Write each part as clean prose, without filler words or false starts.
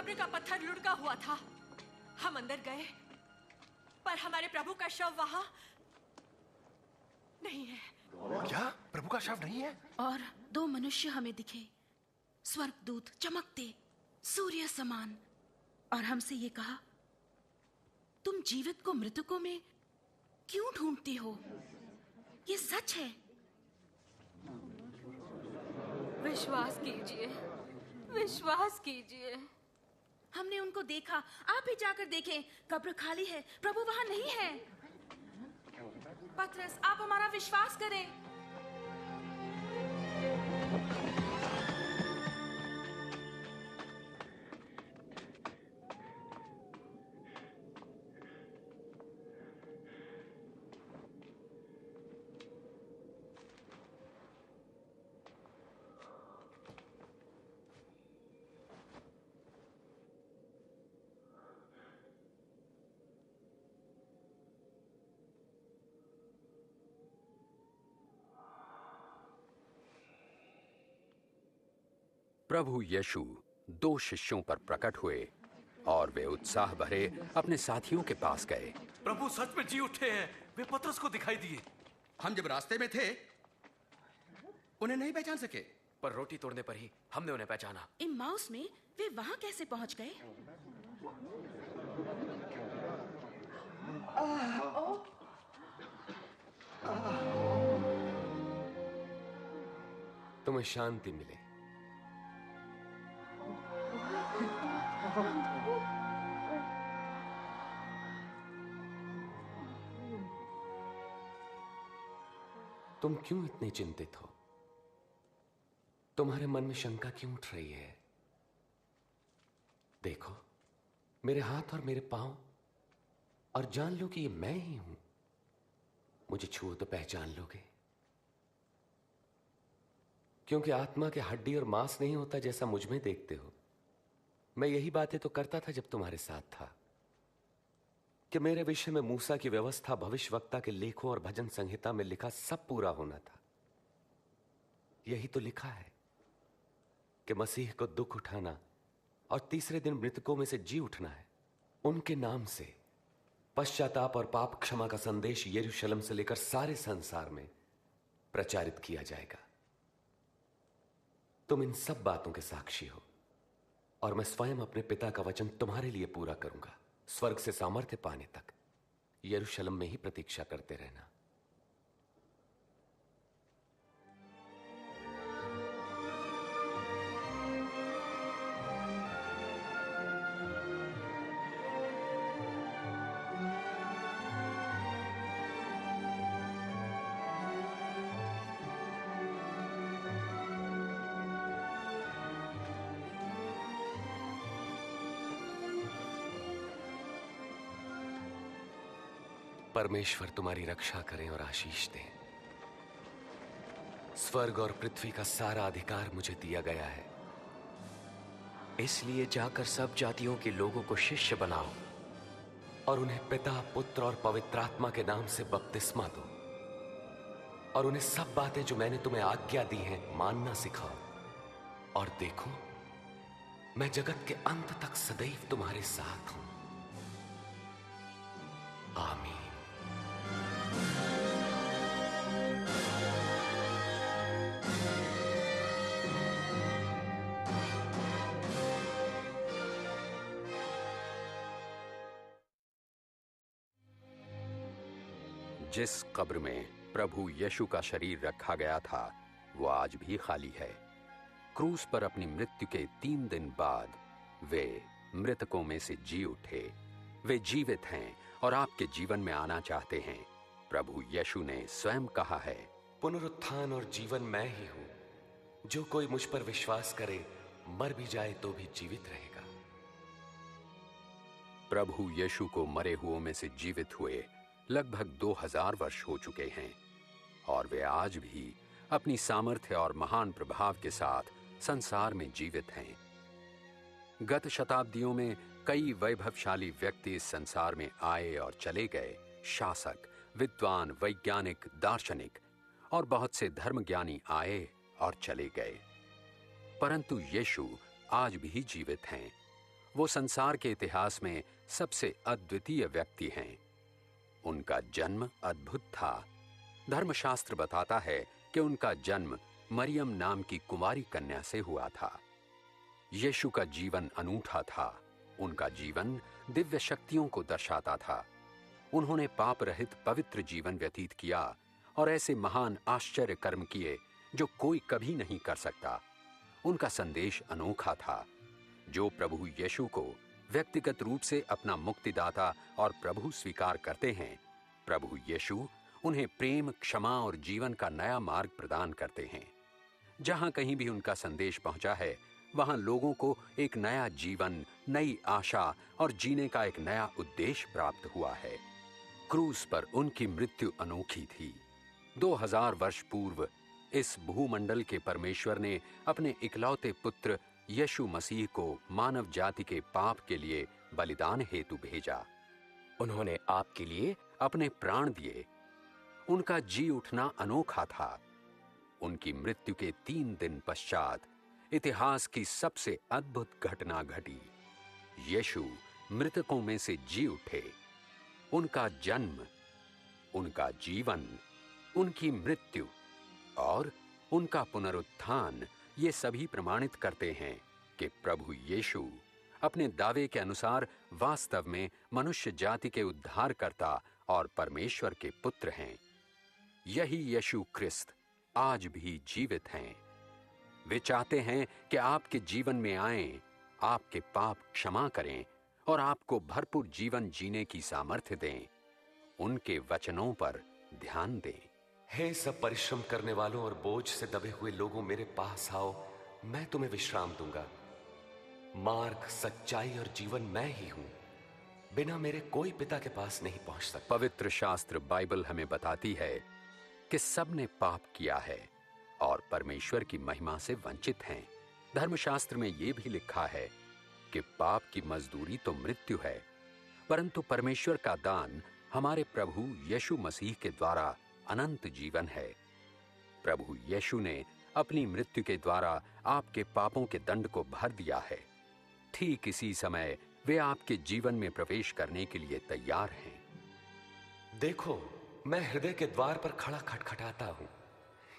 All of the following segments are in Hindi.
कब्र का पत्थर लुढ़का हुआ था। हम अंदर गए, पर हमारे प्रभु का शव वहां नहीं है। क्या? प्रभु का शव नहीं है? और 2 मनुष्य हमें दिखे, स्वर्गदूत चमकते सूर्य समान, और हमसे ये कहा, तुम जीवित को मृतकों में क्यों ढूंढती हो? ये सच है। विश्वास कीजिए, विश्वास कीजिए। हमने उनको देखा, आप भी जाकर देखें, कब्र खाली है, प्रभु वहां नहीं है। पतरस, आप हमारा विश्वास करें। प्रभु यीशु 2 शिष्यों पर प्रकट हुए और वे उत्साह भरे अपने साथियों के पास गए। प्रभु सच में जी उठे हैं, वे पतरस को दिखाई दिए। हम जब रास्ते में थे उन्हें नहीं पहचान सके, पर रोटी तोड़ने पर ही हमने उन्हें पहचाना। इम्माउस में वे वहां कैसे पहुंच गए? तुम्हें शांति मिले। तुम क्यों इतने चिंतित हो? तुम्हारे मन में शंका क्यों उठ रही है? देखो मेरे हाथ और मेरे पांव, और जान लो कि ये मैं ही हूं। मुझे छुओ तो पहचान लोगे, क्योंकि आत्मा के हड्डी और मांस नहीं होता जैसा मुझ में देखते हो। मैं यही बातें तो करता था जब तुम्हारे साथ था, कि मेरे विषय में मूसा की व्यवस्था, भविष्यवक्ता के लेखों और भजन संहिता में लिखा सब पूरा होना था। यही तो लिखा है कि मसीह को दुख उठाना और तीसरे दिन मृतकों में से जी उठना है। उनके नाम से पश्चाताप और पाप क्षमा का संदेश यरूशलेम से लेकर सारे संसार में प्रचारित किया जाएगा। तुम इन सब बातों के साक्षी हो, और मैं स्वयं अपने पिता का वचन तुम्हारे लिए पूरा करूंगा। स्वर्ग से सामर्थ्य पाने तक यरूशलेम में ही प्रतीक्षा करते रहना। परमेश्वर तुम्हारी रक्षा करें और आशीष दें। स्वर्ग और पृथ्वी का सारा अधिकार मुझे दिया गया है, इसलिए जाकर सब जातियों के लोगों को शिष्य बनाओ और उन्हें पिता, पुत्र और पवित्र आत्मा के नाम से बपतिस्मा दो, और उन्हें सब बातें जो मैंने तुम्हें आज्ञा दी हैं मानना सिखाओ। और देखो, मैं जगत के अंत तक सदैव तुम्हारे साथ हूं। आमीन। जिस कब्र में प्रभु यीशु का शरीर रखा गया था वो आज भी खाली है। क्रूस पर अपनी मृत्यु के 3 दिन बाद वे मृतकों में से जी उठे। वे जीवित हैं और आपके जीवन में आना चाहते हैं। प्रभु यीशु ने स्वयं कहा है, पुनरुत्थान और जीवन मैं ही हूं। जो कोई मुझ पर विश्वास करे, मर भी जाए तो भी जीवित रहेगा। प्रभु यीशु को मरे हुओं में से जीवित हुए लगभग 2000 वर्ष हो चुके हैं, और वे आज भी अपनी सामर्थ्य और महान प्रभाव के साथ संसार में जीवित हैं। गत शताब्दियों में कई वैभवशाली व्यक्ति इस संसार में आए और चले गए। शासक, विद्वान, वैज्ञानिक, दार्शनिक और बहुत से धर्मज्ञानी आए और चले गए, परंतु यीशु आज भी जीवित हैं वो संसार के इतिहास में सबसे अद्वितीय व्यक्ति हैं। उनका जन्म अद्भुत था। धर्मशास्त्र बताता है कि उनका जन्म मरियम नाम की कुंवारी कन्या से हुआ था। यीशु का जीवन अनूठा था। उनका जीवन दिव्य शक्तियों को दर्शाता था। उन्होंने पाप रहित पवित्र जीवन व्यतीत किया और ऐसे महान आश्चर्य कर्म किए जो कोई कभी नहीं कर सकता। उनका संदेश अनोखा था। जो प्रभु यीशु को व्यक्तिगत रूप से अपना मुक्तिदाता और प्रभु स्वीकार करते हैं, प्रभु यीशु उन्हें प्रेम, क्षमा और जीवन का नया मार्ग प्रदान करते हैं। जहां कहीं भी उनका संदेश पहुंचा है, वहां लोगों को एक नया जीवन, नई आशा और जीने का एक नया उद्देश्य प्राप्त हुआ है। क्रूस पर उनकी मृत्यु अनोखी थी। 2000 वर्ष पूर्व इस भूमंडल के परमेश्वर ने अपने इकलौते पुत्र यीशु मसीह को मानव जाति के पाप के लिए बलिदान हेतु भेजा। उन्होंने आपके लिए अपने प्राण दिए। उनका जी उठना अनोखा था। उनकी मृत्यु के 3 दिन पश्चात इतिहास की सबसे अद्भुत घटना घटी। यीशु मृतकों में से जी उठे। उनका जन्म, उनका जीवन, उनकी मृत्यु और उनका पुनरुत्थान, ये सभी प्रमाणित करते हैं कि प्रभु यीशु अपने दावे के अनुसार वास्तव में मनुष्य जाति के उद्धारकर्ता और परमेश्वर के पुत्र हैं। यही यीशु ख्रिस्त आज भी जीवित हैं। वे चाहते हैं कि आपके जीवन में आएं, आपके पाप क्षमा करें और आपको भरपूर जीवन जीने की सामर्थ्य दें। उनके वचनों पर ध्यान दें। हे सब परिश्रम करने वालों और बोझ से दबे हुए लोगों, मेरे पास आओ, मैं तुम्हें विश्राम दूंगा। मार्ग, सच्चाई और जीवन मैं ही हूं। बिना मेरे कोई पिता के पास नहीं पहुंच सकता। पवित्र शास्त्र बाइबल हमें बताती है कि सब ने पाप किया है और परमेश्वर की महिमा से वंचित हैं। धर्मशास्त्र में यह भी लिखा है कि पाप की मजदूरी तो मृत्यु है, परंतु परमेश्वर का दान हमारे प्रभु यीशु मसीह के द्वारा अनंत जीवन है। प्रभु यीशु ने अपनी मृत्यु के द्वारा आपके पापों के दंड को भर दिया है। ठीक इसी समय वे आपके जीवन में प्रवेश करने के लिए तैयार हैं। देखो, मैं हृदय के द्वार पर खड़ा खटखटाता हूं।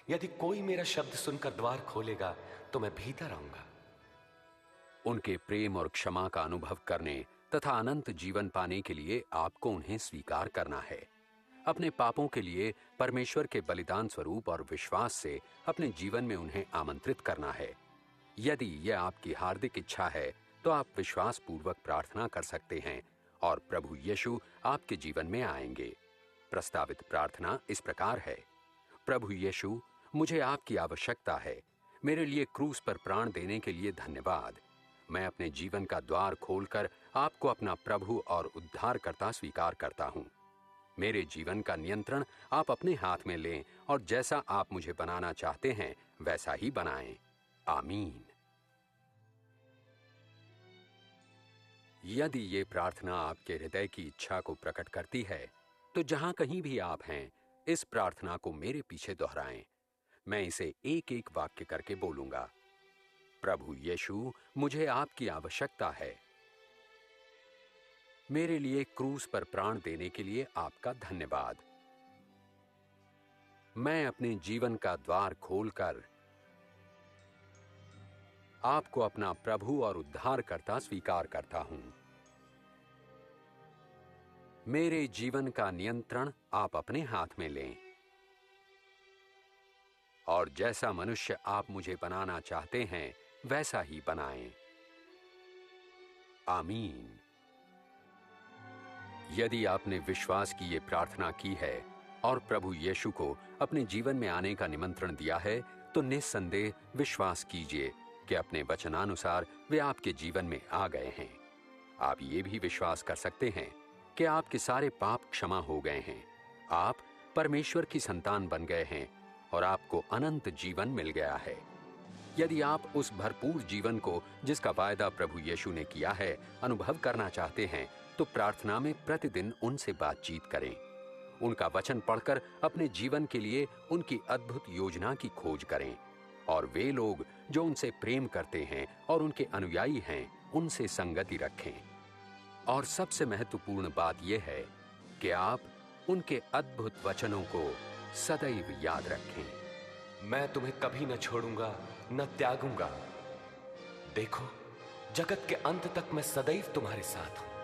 यदि कोई मेरा शब्द सुनकर द्वार खोलेगा तो मैं भीतर आऊंगा। उनके प्रेम और क्षमा का अनुभव करने तथा अनंत जीवन पाने के लिए आपको उन्हें स्वीकार करना है। अपने पापों के लिए परमेश्वर के बलिदान स्वरूप और विश्वास से अपने जीवन में उन्हें आमंत्रित करना है। यदि यह आपकी हार्दिक इच्छा है तो आप विश्वास पूर्वक प्रार्थना कर सकते हैं और प्रभु यीशु आपके जीवन में आएंगे। प्रस्तावित प्रार्थना इस प्रकार है: प्रभु यीशु, मुझे आपकी आवश्यकता है। मेरे लिए क्रूस पर प्राण देने के लिए धन्यवाद। मैं अपने जीवन का द्वार खोलकर आपको अपना प्रभु और उद्धारकर्ता स्वीकार करता हूं। मेरे जीवन का नियंत्रण आप अपने हाथ में लें और जैसा आप मुझे बनाना चाहते हैं वैसा ही बनाएं। आमीन। यदि ये प्रार्थना आपके हृदय की इच्छा को प्रकट करती है तो जहां कहीं भी आप हैं, इस प्रार्थना को मेरे पीछे दोहराएं। मैं इसे एक एक वाक्य करके बोलूंगा। प्रभु यीशु, मुझे आपकी आवश्यकता है। मेरे लिए क्रूस पर प्राण देने के लिए आपका धन्यवाद। मैं अपने जीवन का द्वार खोलकर आपको अपना प्रभु और उद्धारकर्ता स्वीकार करता हूं। मेरे जीवन का नियंत्रण आप अपने हाथ में लें और जैसा मनुष्य आप मुझे बनाना चाहते हैं वैसा ही बनाएं। आमीन। यदि आपने विश्वास की ये प्रार्थना की है और प्रभु यीशु को अपने जीवन में आने का निमंत्रण दिया है तो निस्संदेह विश्वास कीजिए कि अपने वचनानुसार वे आपके जीवन में आ गए हैं। आप ये भी विश्वास कर सकते हैं कि आपके सारे पाप क्षमा हो गए हैं। आप परमेश्वर की संतान बन गए हैं और आपको अनंत जीवन मिल गया है। यदि आप उस भरपूर जीवन को जिसका वायदा प्रभु यीशु ने किया है अनुभव करना चाहते हैं तो प्रार्थना में प्रतिदिन उनसे बातचीत करें। उनका वचन पढ़कर अपने जीवन के लिए उनकी अद्भुत योजना की खोज करें और वे लोग जो उनसे प्रेम करते हैं और उनके अनुयायी हैं उनसे संगति रखें। और सबसे महत्वपूर्ण बात यह है कि आप उनके अद्भुत वचनों को सदैव याद रखें। मैं तुम्हें कभी न छोड़ूंगा न त्यागूंगा। देखो, जगत के अंत तक मैं सदैव तुम्हारे साथ हूं।